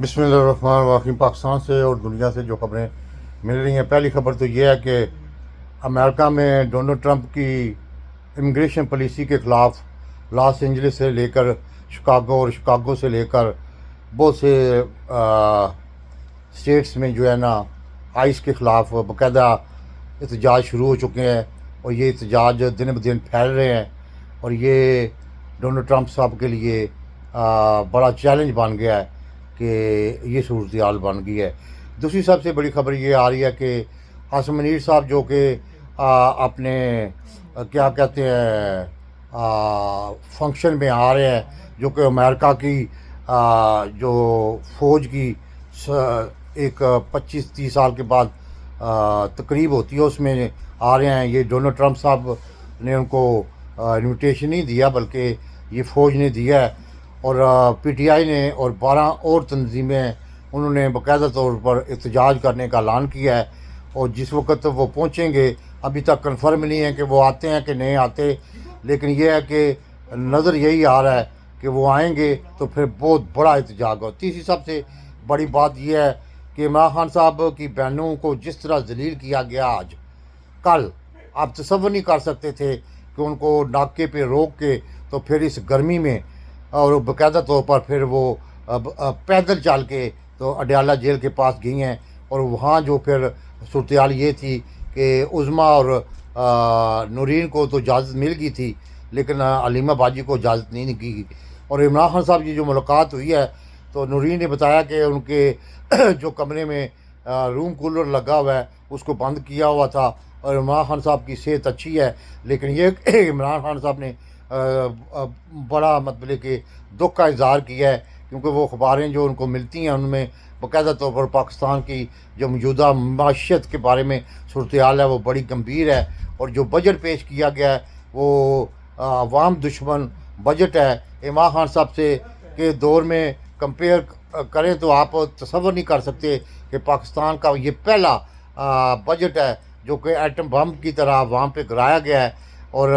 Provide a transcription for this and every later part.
बिस्मिल्लाहिर्रहमानिर्रहीम। पाकिस्तान से और दुनिया से जो खबरें मिल रही हैं, पहली खबर तो ये है कि अमेरिका में डोनाल्ड ट्रंप की इमिग्रेशन पॉलिसी के ख़िलाफ़ लॉस एंजलिस से लेकर शिकागो और शिकागो से लेकर बहुत से स्टेट्स में जो है ना आइस के ख़िलाफ़ बाकायदा एहतजाज शुरू हो चुके हैं और ये एहतजाज दिन ब दिन फैल रहे हैं और ये डोनाल्ड ट्रंप साहब के लिए बड़ा चैलेंज बन गया है कि ये सूरत हाल बन गई है। दूसरी सबसे बड़ी खबर ये आ रही है कि हाशिम मनीर साहब जो कि अपने क्या कहते हैं फंक्शन में आ रहे हैं, जो कि अमेरिका की जो फ़ौज की एक 25-30 साल के बाद तकरीब होती है उसमें आ रहे हैं। ये डोनाल्ड ट्रंप साहब ने उनको इनविटेशन नहीं दिया बल्कि ये फ़ौज ने दिया है और पीटीआई ने और 12 और तंजीमें उन्होंने बाकायदा तौर पर एहतजाज करने का ऐलान किया है। और जिस वक्त वो पहुँचेंगे अभी तक कंफर्म नहीं है कि वो आते हैं कि नहीं आते, लेकिन ये है कि नज़र यही आ रहा है कि वो आएंगे तो फिर बहुत बड़ा एहतजाज हो। तीसरी सबसे बड़ी बात यह है कि इमरान खान साहब की बहनों को जिस तरह जलील किया गया आज कल, आप तसव्वुर नहीं कर सकते थे कि उनको नाके पे रोक के तो फिर इस गर्मी में और बाकायदा तौर पर फिर वो पैदल चल के तो अडयाला जेल के पास गई हैं और वहाँ जो फिर सूरत हाल ये थी कि उज़्मा और नूरीन को तो इजाज़त मिल गई थी लेकिन अलीमा बाजी को इजाज़त नहीं की। और इमरान खान साहब की जो मुलाकात हुई है तो नूरीन ने बताया कि उनके जो कमरे में रूम कूलर लगा हुआ है उसको बंद किया हुआ था और इमरान खान साहब की सेहत अच्छी है, लेकिन ये इमरान खान साहब ने बड़ा मतलब कि दुख का इज़हार किया है क्योंकि वो अखबारें जो उनको मिलती हैं उनमें बाकायदा तौर पर पाकिस्तान की जो मौजूदा माशियत के बारे में सूरत हाल है वो बड़ी गंभीर है। और जो बजट पेश किया गया है वो अवाम दुश्मन बजट है। इमरान खान साहब से के दौर में कंपेयर करें तो आप तसव्वुर नहीं कर सकते कि पाकिस्तान का ये पहला बजट है जो कि एटम बम की तरह अवाम पे गिराया गया है। और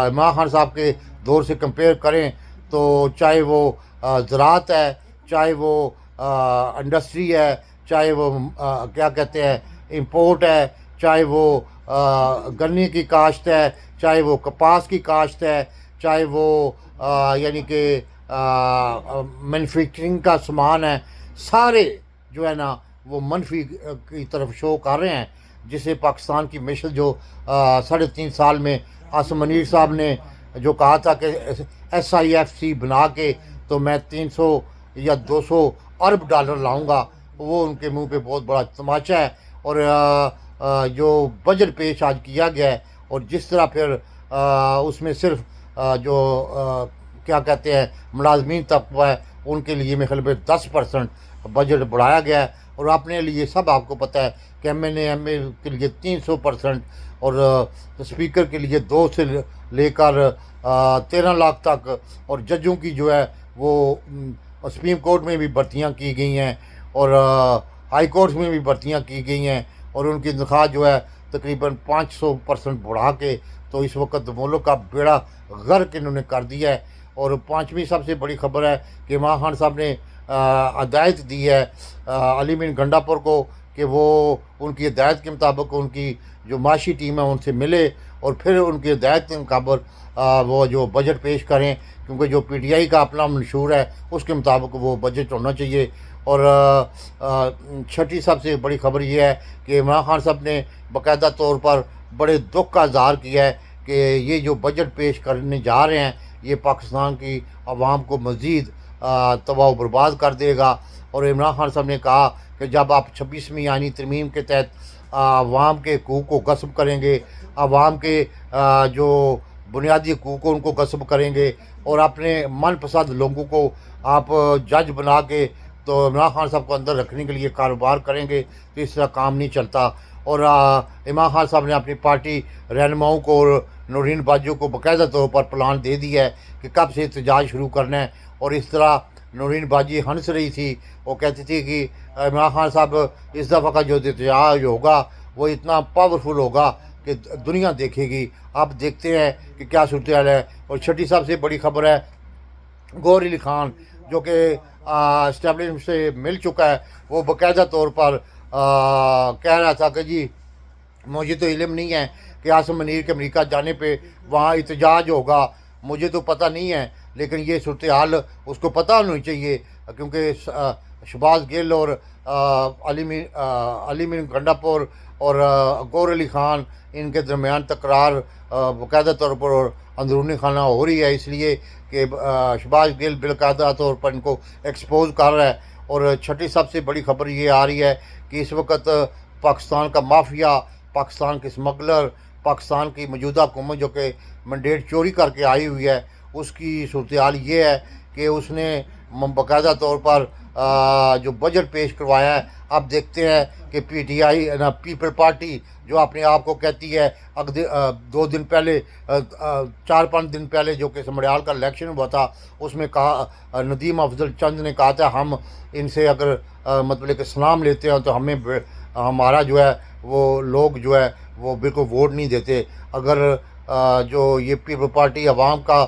इमरान खान साहब के दौर से कंपेयर करें तो चाहे वो ज़राअत है, चाहे वो इंडस्ट्री है, चाहे वो क्या कहते हैं इंपोर्ट है, चाहे वो गन्ने की काश्त है, चाहे वो कपास की काश्त है, चाहे वो यानी कि मैन्युफैक्चरिंग का सामान है, सारे जो है ना वो मनफी की तरफ शो कर रहे हैं। जिसे पाकिस्तान की मिशल जो 3.5 साल में हाशिम मनीर साहब ने जो कहा था कि SIFC बना के तो मैं 300 या 200 अरब डॉलर लाऊंगा, वो उनके मुंह पे बहुत बड़ा तमाचा है। और जो बजट पेश आज किया गया है और जिस तरह फिर उसमें सिर्फ जो क्या कहते हैं मुलाजमीन तबका है उनके लिए मेरे ख्याल में 10% बजट बढ़ाया गया है और अपने लिए सब आपको पता है कि MNA के लिए 300% और स्पीकर के लिए 2 से लेकर 13 लाख तक। और जजों की जो है वो सुप्रीम कोर्ट में भी भर्तियां की गई हैं और हाई कोर्ट में भी भर्तियां की गई हैं और उनकी तनख्वाह जो है तकरीबन 500% बढ़ा के तो इस वक्त मुल्क का बेड़ा गर्क इन्होंने कर दिया है। और पांचवी सबसे बड़ी खबर है कि इमरान खान साहब ने हदायत दी है अली बिन गंडापुर को कि वो उनकी हिदायत के मुताबिक उनकी जो माशी टीम है उनसे मिले और फिर उनकी हिदायत के मुताबिक वो जो बजट पेश करें, क्योंकि जो PTI का अपना मंशूर है उसके मुताबिक वो बजट होना चाहिए। और छठी सबसे बड़ी खबर ये है कि इमरान खान साहब ने बाकायदा तौर पर बड़े दुख का इज़हार किया है कि ये जो बजट पेश करने जा रहे हैं ये पाकिस्तान की आवाम को मज़ीद तबाह बर्बाद कर देगा। और इमरान खान साहब ने कहा कि जब आप 26वीं आईनी तरमीम के तहत आवाम के हकूक़ को गस्ब करेंगे, आवाम के जो बुनियादी हकूक़ को उनको गस्ब करेंगे और अपने मनपसंद लोगों को आप जज बना के तो इमरान खान साहब को अंदर रखने के लिए कारोबार करेंगे तो इस तरह काम नहीं चलता। और इमरान खान साहब ने अपनी पार्टी रहनुमाओं को और नूरीन बाजू को बाकायदा तौर पर प्लान दे दिया है कि कब से एहतजाज शुरू करना है। और इस तरह नूरीन बाजी हंस रही थी, वो कहती थी कि इमरान खान साहब इस दफ़ा का जो एहतजाज होगा वो इतना पावरफुल होगा कि दुनिया देखेगी। आप देखते हैं कि क्या सूरत हाल है। और छठी सबसे बड़ी खबर है गौहर अली खान جو کہ اسٹیبلشمنٹ سے مل چکا ہے، وہ باقاعدہ طور پر کہہ رہا تھا کہ جی مجھے تو علم نہیں ہے کہ عاصم منیر کے امریکہ جانے پہ وہاں احتجاج ہوگا، مجھے تو پتہ نہیں ہے، لیکن یہ صورتحال اس کو پتہ ہونی چاہیے، کیونکہ شہباز گل اور علی مین گنڈاپور اور غور علی خان ان کے درمیان تکرار باقاعدہ طور پر اور اندرونی خانہ ہو رہی ہے، اس لیے کہ شہباز گل باقاعدہ طور پر ان کو ایکسپوز کر رہا ہے۔ اور چھٹی سب سے بڑی خبر یہ آ رہی ہے کہ اس وقت پاکستان کا مافیا، پاکستان کے اسمگلر، پاکستان کی موجودہ حکومت جو کہ منڈیٹ چوری کر کے آئی ہوئی ہے، اس کی صورتحال یہ ہے کہ اس نے باقاعدہ طور پر جو بجٹ پیش کروایا ہے، اب دیکھتے ہیں کہ P T I people party جو اپنے آپ کو کہتی ہے، 2 دن پہلے 4-5 دن پہلے جو کہ سمڑیال کا الیکشن ہوا تھا، اس میں کہا ندیم افضل چند نے کہا تھا ہم ان سے اگر مطلب کہ سلام لیتے ہیں تو ہمیں ہمارا جو ہے وہ لوگ جو ہے وہ بالکل ووٹ نہیں دیتے۔ اگر جو یہ پیپل پارٹی عوام کا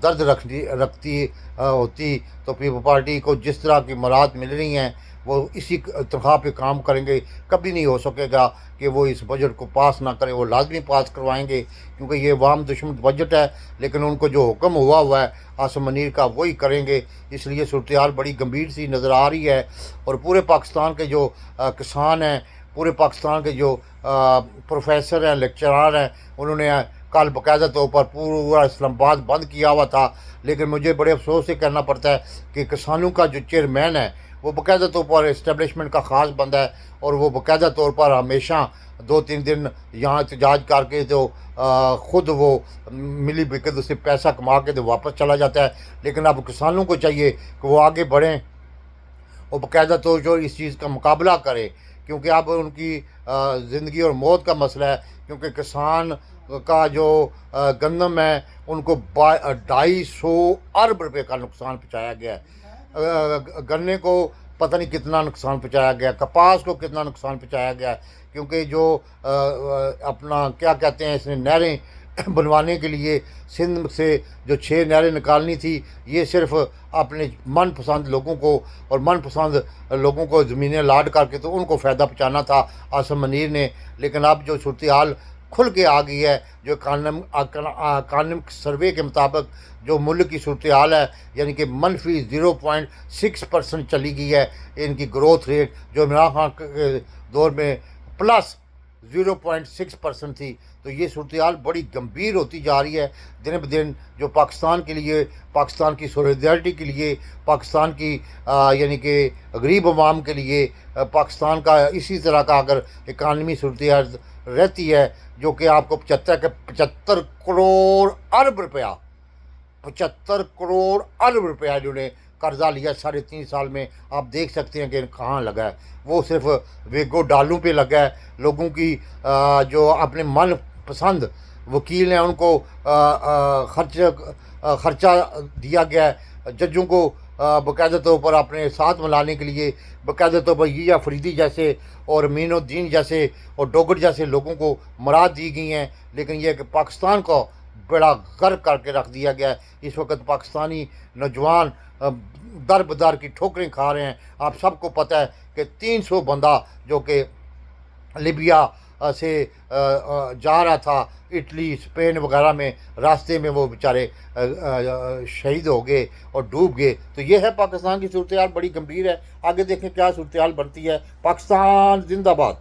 درد رکھتی ہوتی تو پیپل پارٹی کو جس طرح کی مراد مل رہی ہیں وہ اسی تنخواہ پہ کام کریں گے، کبھی نہیں ہو سکے گا کہ وہ اس بجٹ کو پاس نہ کریں، وہ لازمی پاس کروائیں گے، کیونکہ یہ عوام دشمن بجٹ ہے، لیکن ان کو جو حکم ہوا ہے عاصم منیر کا وہی کریں گے۔ اس لیے صورتحال بڑی گمبھیر سی نظر آ رہی ہے، اور پورے پاکستان کے جو کسان ہیں، پورے پاکستان کے جو پروفیسر ہیں، لیکچرار ہیں، انہوں نے کل باقاعدہ طور پر پورا اسلام آباد بند کیا ہوا تھا، لیکن مجھے بڑے افسوس سے کہنا پڑتا ہے کہ کسانوں کا جو چیئرمین ہے وہ باقاعدہ طور پر اسٹیبلشمنٹ کا خاص بندہ ہے، اور وہ باقاعدہ طور پر ہمیشہ 2-3 دن یہاں احتجاج کر کے تو خود وہ ملی بھگت سے پیسہ کما کے تو واپس چلا جاتا ہے۔ لیکن اب کسانوں کو چاہیے کہ وہ آگے بڑھیں اور باقاعدہ طور پر اس چیز کا مقابلہ کرے، کیونکہ اب ان کی زندگی اور موت کا مسئلہ ہے، کیونکہ کسان کا جو گندم ہے ان کو 250 ارب روپے کا نقصان پہنچایا گیا ہے، گنے کو پتہ نہیں کتنا نقصان پہنچایا گیا، کپاس کو کتنا نقصان پہنچایا گیا، کیونکہ جو اپنا کیا کہتے ہیں اس نے نہریں بنوانے کے لیے سندھ سے جو 6 نہریں نکالنی تھی، یہ صرف اپنے من پسند لوگوں کو اور من پسند لوگوں کو زمینیں الاٹ کر کے تو ان کو فائدہ پہنچانا تھا عاصم منیر نے۔ لیکن اب جو صورتحال کھل کے آ گئی ہے، جو اکانمک سروے کے مطابق جو ملک کی صورتحال ہے، یعنی کہ -0.6% چلی گئی ہے ان کی گروتھ ریٹ، جو عمران خان کے دور میں +0.6% تھی، تو یہ صورتحال بڑی گمبھیر ہوتی جا رہی ہے دن بدن، جو پاکستان کے لیے، پاکستان کی سولیڈیرٹی کے لیے، پاکستان کی یعنی کہ غریب عوام کے لیے، پاکستان کا اسی طرح کا اگر اکانومی صورتحال رہتی ہے، جو کہ آپ کو 75 کروڑ ارب روپیہ 75 کروڑ ارب روپیہ انہوں نے قرضہ لیا 3.5 سال میں، آپ دیکھ سکتے ہیں کہ کہاں لگا ہے، وہ صرف ویگو ڈالوں پہ لگا ہے، لوگوں کی جو اپنے من پسند وکیل ہیں ان کو خرچہ دیا گیا ہے، ججوں کو باقاعدہ طور پر اپنے ساتھ ملانے کے لیے باقاعدہ طور پر یہ فریدی جیسے اور مین الدین جیسے اور ڈوگر جیسے لوگوں کو مراد دی گئی ہیں، لیکن یہ کہ پاکستان کو بڑا غرق کر کے رکھ دیا گیا ہے۔ اس وقت پاکستانی نوجوان در بدر کی ٹھوکریں کھا رہے ہیں۔ آپ سب کو پتہ ہے کہ 300 بندہ جو کہ لیبیا سے جا رہا تھا اٹلی، اسپین وغیرہ میں، راستے میں وہ بیچارے شہید ہو گئے اور ڈوب گئے۔ تو یہ ہے پاکستان کی صورتحال، بڑی گمبھیر ہے، آگے دیکھیں کیا صورتحال بنتی ہے۔ پاکستان زندہ باد۔